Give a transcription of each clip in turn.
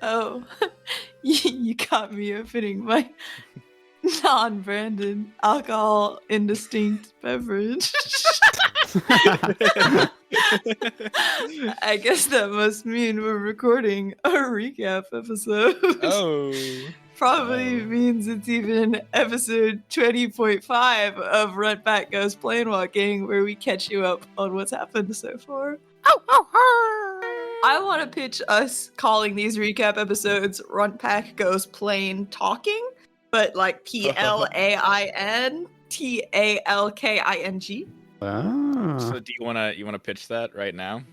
Oh, you caught me opening my non-branded alcohol indistinct beverage. I guess that must mean we're recording a recap episode. Oh. Probably means it's even episode 20.5 of Runtpack Goes Planewalking, where we catch you up on what's happened so far. I want to pitch us calling these recap episodes Runtpack Goes Plain Talking, but like PLAINTALKING. Ah. So do you wanna pitch that right now?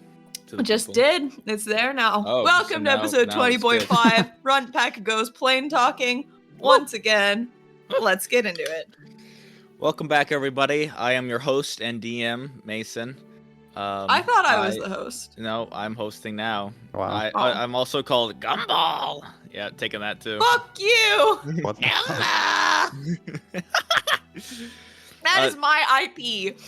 To the Just people? did. It's there now. Oh, Welcome so to episode now it's 20.5. Runtpack Goes Plain Talking. Once again, let's get into it. Welcome back, everybody. I am your host and DM, Mason. I thought I was the host. No, I'm hosting now. Wow. I'm also called Gumball. Yeah, taking that too. Fuck you! What the fuck? That is my IP.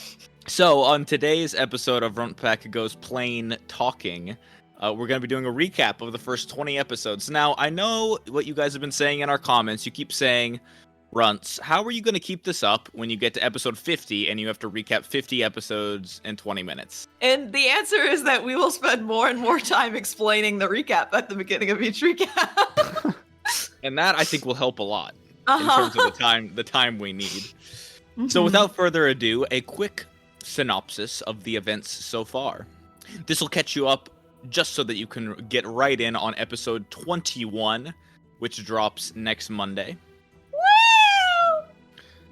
So, on today's episode of Runtpack Goes Plain Talking, we're going to be doing a recap of the first 20 episodes. Now, I know what you guys have been saying in our comments. You keep saying, Runts, how are you going to keep this up when you get to episode 50 and you have to recap 50 episodes in 20 minutes? And the answer is that we will spend more and more time explaining the recap at the beginning of each recap. And that, I think, will help a lot in terms of the time we need. So without further ado, a quick synopsis of the events so far. This will catch you up just so that you can get right in on episode 21, which drops next Monday.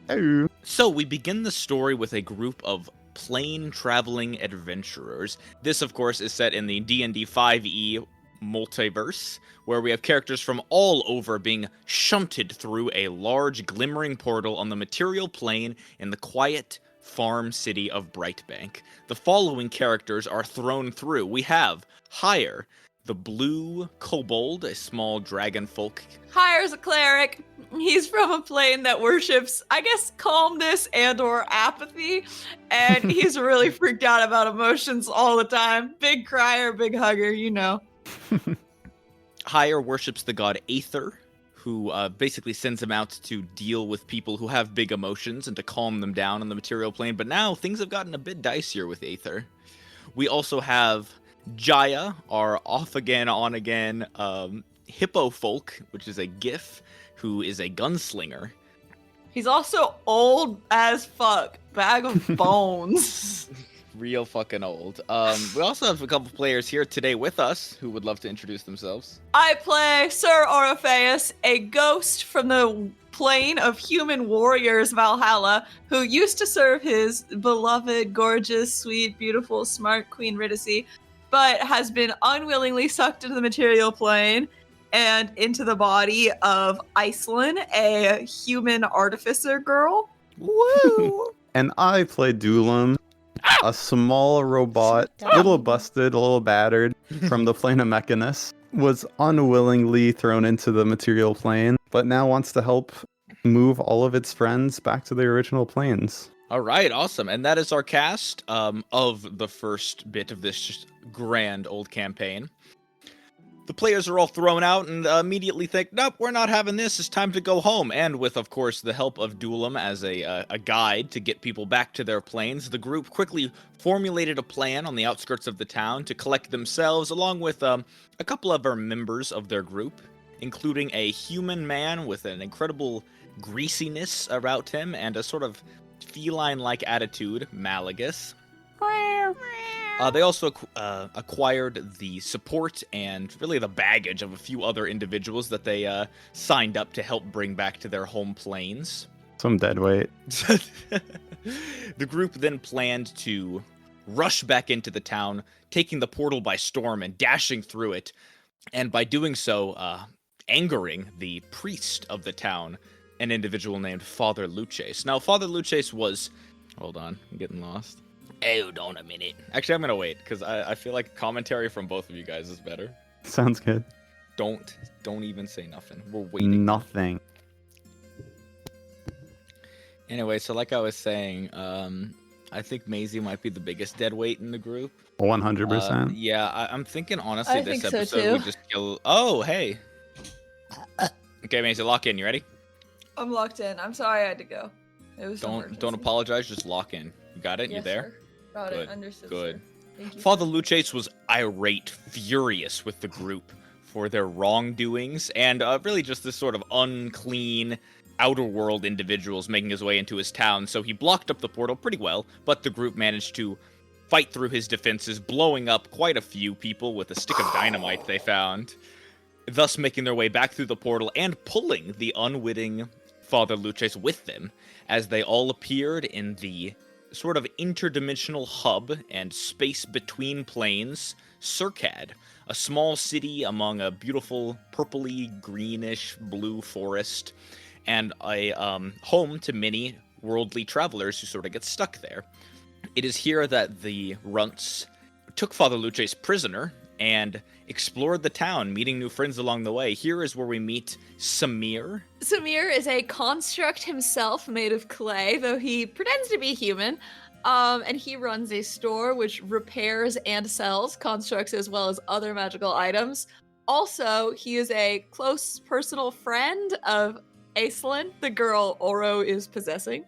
Hey. So we begin the story with a group of plane traveling adventurers. This, of course, is set in the D&D 5e multiverse, where we have characters from all over being shunted through a large glimmering portal on the material plane in the quiet farm city of Brightbank. The following characters are thrown through. We have Hire, the blue kobold, a small dragon folk. Hire's a cleric. He's from a plane that worships, I guess, calmness and or apathy. And he's really freaked out about emotions all the time. Big crier, big hugger, you know. Hire worships the god Aether, who basically sends him out to deal with people who have big emotions and to calm them down on the material plane. But now things have gotten a bit dicier with Aether. We also have Jaya, our off-again, on-again hippo folk, which is a gif, who is a gunslinger. He's also old as fuck. Bag of bones. Real fucking old. We also have a couple players here today with us who would love to introduce themselves. I play Sir Orpheus, a ghost from the plane of human warriors Valhalla, who used to serve his beloved, gorgeous, sweet, beautiful, smart Queen Riddicy, but has been unwillingly sucked into the material plane and into the body of Iceland, a human artificer girl. Woo! And I play Dulam, a small robot, a little busted, a little battered from the plane of Mechanus, was unwillingly thrown into the material plane, but now wants to help move all of its friends back to their original planes. All right, awesome. And that is our cast of the first bit of this just grand old campaign. The players are all thrown out and immediately think, nope, we're not having this. It's time to go home. And with, of course, the help of Dulam as a guide to get people back to their planes, the group quickly formulated a plan on the outskirts of the town to collect themselves, along with a couple of our members of their group, including a human man with an incredible greasiness about him and a sort of feline-like attitude, Malagus. They also acquired the support and really the baggage of a few other individuals that they signed up to help bring back to their home planes. Some dead weight. The group then planned to rush back into the town, taking the portal by storm and dashing through it, and by doing so, angering the priest of the town, an individual named Father Luces. Now, Father Luces was... Hold on, I'm getting lost. Hold on a minute. Actually, I'm gonna wait, because I feel like commentary from both of you guys is better. Sounds good. Don't even say nothing. We're waiting. Nothing. Anyway, so like I was saying, I think Maisy might be the biggest dead weight in the group. 100%. Yeah, I'm thinking honestly I this think so, episode we too. just kill. Oh, hey. Okay, Maisy, lock in. You ready? I'm locked in. I'm sorry I had to go. It was an Don't emergency. apologize. Just lock in. You got it? You Yes, there? sir. Got Good, it. Understood, good. sir. Thank you. Father Luchase was irate, furious with the group for their wrongdoings, and really just this sort of unclean, outer world individuals making his way into his town. So he blocked up the portal pretty well, but the group managed to fight through his defenses, blowing up quite a few people with a stick of dynamite they found, thus making their way back through the portal and pulling the unwitting Father Luchase with them, as they all appeared in the sort of interdimensional hub and space between planes, Circad, a small city among a beautiful purpley, greenish, blue forest, and a home to many worldly travelers who sort of get stuck there. It is here that the Runts took Father Luchase prisoner and explored the town, meeting new friends along the way. Here is where we meet Samir. Samir is a construct himself made of clay, though he pretends to be human. And he runs a store which repairs and sells constructs as well as other magical items. Also, he is a close personal friend of Aislinn, the girl Oro is possessing.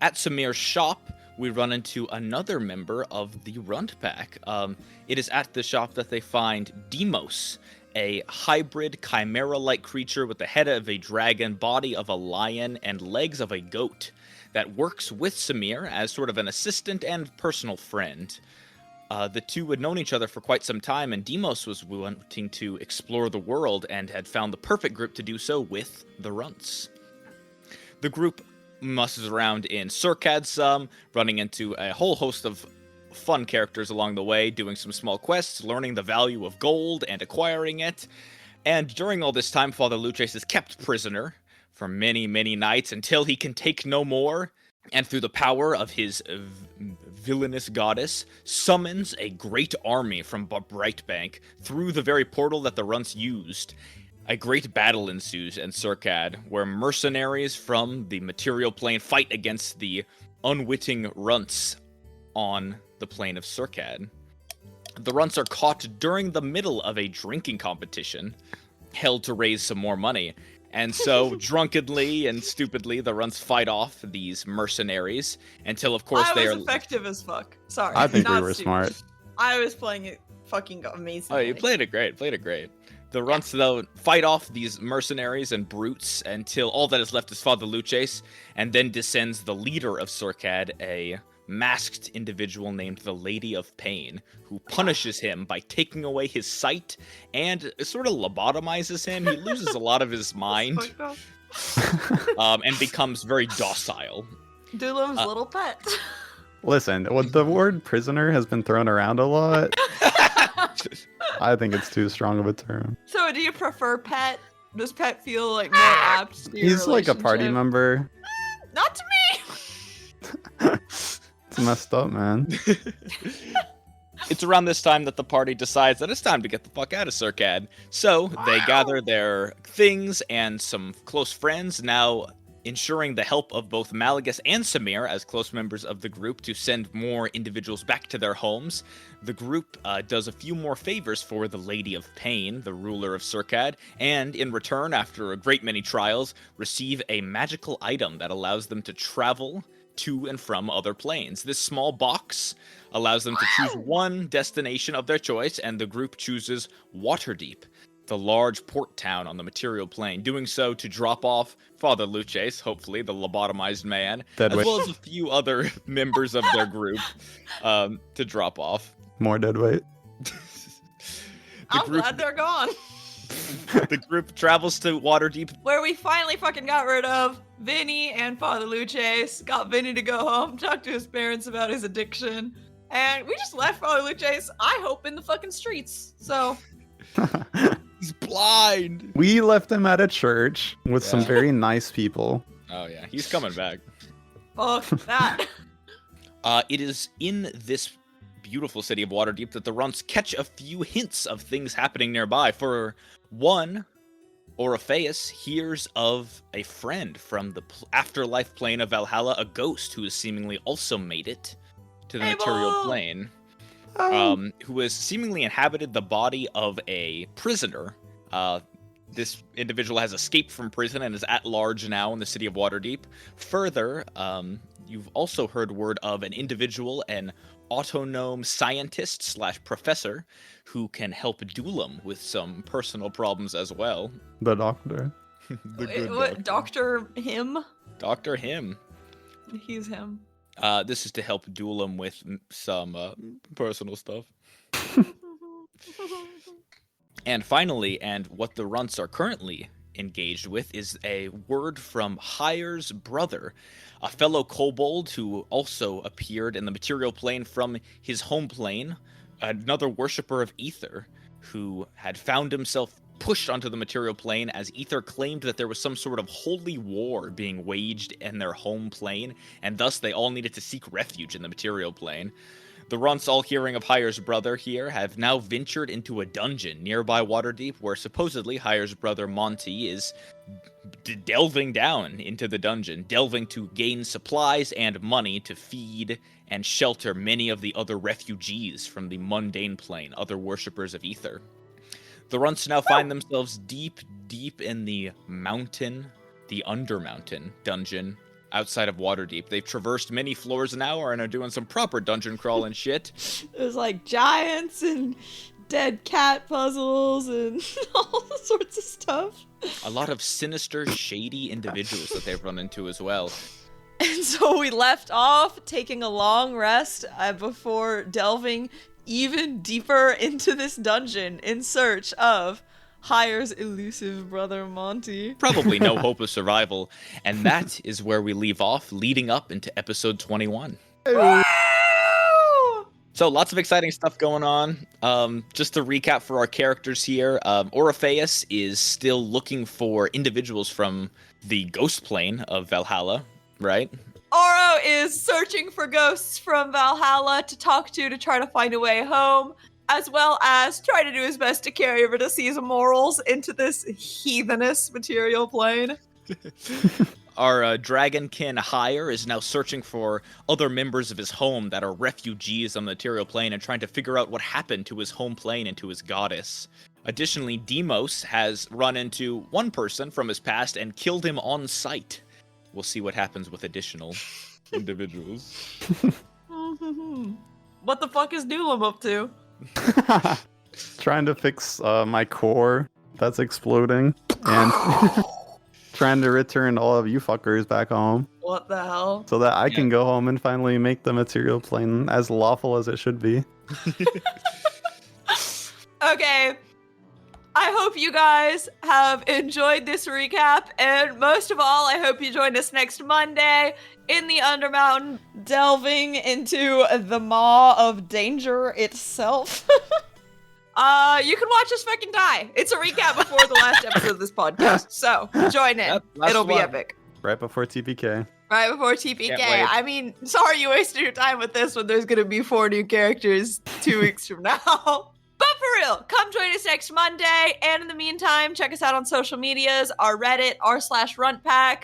At Samir's shop, we run into another member of the Runtpack. It is at the shop that they find Demos, a hybrid chimera-like creature with the head of a dragon, body of a lion, and legs of a goat that works with Samir as sort of an assistant and personal friend. The two had known each other for quite some time, and Demos was wanting to explore the world and had found the perfect group to do so with the Runts. The group musses around in Circad some, running into a whole host of fun characters along the way, doing some small quests, learning the value of gold and acquiring it. And during all this time, Father Luchase is kept prisoner for many, many nights until he can take no more, and through the power of his villainous goddess, summons a great army from Brightbank through the very portal that the Runts used. A great battle ensues in Circad, where mercenaries from the material plane fight against the unwitting Runts on the plane of Circad. The Runts are caught during the middle of a drinking competition, held to raise some more money, and so drunkenly and stupidly the Runts fight off these mercenaries until, of course, I was effective as fuck. Sorry. I think we not were stupid. smart. I was playing it fucking amazing. Oh, you played it great. The Runts, though, fight off these mercenaries and brutes until all that is left is Father Luchase, and then descends the leader of Circad, a masked individual named the Lady of Pain, who punishes him by taking away his sight and sort of lobotomizes him. He loses a lot of his mind, and becomes very docile. Dulam's little pet. Listen, the word prisoner has been thrown around a lot. I think it's too strong of a term. So, do you prefer pet? Does pet feel like more apt to your He's like a party relationship? member. Not to me. It's messed up, man. It's around this time that the party decides that it's time to get the fuck out of Circad. So they gather their things and some close friends, now ensuring the help of both Malagus and Samir as close members of the group to send more individuals back to their homes. The group does a few more favors for the Lady of Pain, the ruler of Circad, and in return, after a great many trials, receive a magical item that allows them to travel to and from other planes. This small box allows them to choose one destination of their choice, and the group chooses Waterdeep, the large port town on the material plane, doing so to drop off Father Luchase, hopefully the lobotomized man, as well as a few other members of their group to drop off. More dead weight. I'm glad they're gone. The group travels to Waterdeep, Where we finally fucking got rid of Vinny and Father Luchase, got Vinny to go home, talk to his parents about his addiction, and we just left Father Luchase, I hope, in the fucking streets. So, he's blind. We left him at a church with some very nice people. Oh yeah, he's coming back. fuck that. It is in this beautiful city of Waterdeep that the Runts catch a few hints of things happening nearby. For one, Orpheus hears of a friend from the afterlife plane of Valhalla, a ghost who has seemingly also made it into the Hey, material Bo! plane, Oh. who has seemingly inhabited the body of a prisoner. This individual has escaped from prison and is at large now in the city of Waterdeep. Further, you've also heard word of an individual, an autonome scientist / professor, who can help Dulam with some personal problems as well. The doctor. The good What, Dr. Him? Dr. Him. He's him. This is to help Dulam with some personal stuff. And finally, and what the Runts are currently engaged with, is a word from Hire's brother, a fellow kobold who also appeared in the material plane from his home plane, another worshipper of Ether, who had found himself pushed onto the material plane as Ether claimed that there was some sort of holy war being waged in their home plane, and thus they all needed to seek refuge in the material plane. The Runts, all hearing of Hire's brother here, have now ventured into a dungeon nearby Waterdeep, where supposedly Hire's brother Monty is delving down into the dungeon, delving to gain supplies and money to feed and shelter many of the other refugees from the mundane plane, other worshippers of Ether. The Runts now find themselves deep, deep in the mountain, the Undermountain dungeon, outside of Waterdeep. They've traversed many floors now and are doing some proper dungeon crawl and shit. There's like giants and dead cat puzzles and all sorts of stuff. A lot of sinister, shady individuals that they've run into as well. And so we left off taking a long rest before delving even deeper into this dungeon in search of Hire's elusive brother Monty. Probably no hope of survival. And that is where we leave off, leading up into episode 21. Woo! So lots of exciting stuff going on. Just to recap for our characters here, Orpheus is still looking for individuals from the ghost plane of Valhalla, right? Oro is searching for ghosts from Valhalla to talk to try to find a way home, as well as try to do his best to carry over to Caesar morals into this heathenous material plane. Our dragonkin Hire is now searching for other members of his home that are refugees on the material plane and trying to figure out what happened to his home plane and to his goddess. Additionally, Demos has run into one person from his past and killed him on sight. We'll see what happens with additional individuals. What the fuck is Dulam up to? Trying to fix my core that's exploding and trying to return all of you fuckers back home What the hell? so that I can go home and finally make the material plane as lawful as it should be. Okay. I hope you guys have enjoyed this recap, and most of all, I hope you join us next Monday in the Undermountain, delving into the maw of danger itself. You can watch us fucking die. It's a recap before the last episode of this podcast, so join in. Yep, last It'll be one. epic. Right before TPK. Right before TPK. Can't wait. I mean, sorry you wasted your time with this when there's gonna be 4 new characters 2 weeks from now. But for real, come join us next Monday. And in the meantime, check us out on social medias, our Reddit, r/Runtpack.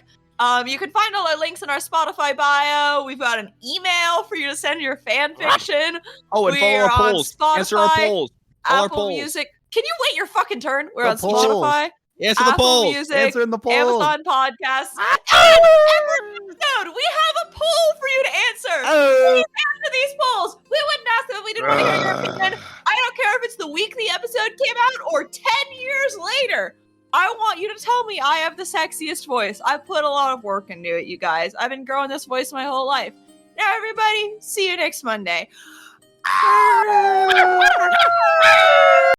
You can find all our links in our Spotify bio. We've got an email for you to send your fan fiction. Oh, and follow We're our on polls. Answer our Spotify, polls. All our Apple polls. Music. Can you wait your fucking turn? We're The on polls. Spotify, Answer the Apple polls. Music, Answer in the poll. Amazon Podcasts. And every episode, we have a poll for you to answer. Please answer these polls. We wouldn't ask them if we didn't want to hear your opinion. I don't care if it's the week the episode came out or 10 years later. I want you to tell me I have the sexiest voice. I put a lot of work into it, you guys. I've been growing this voice my whole life. Now, everybody, see you next Monday.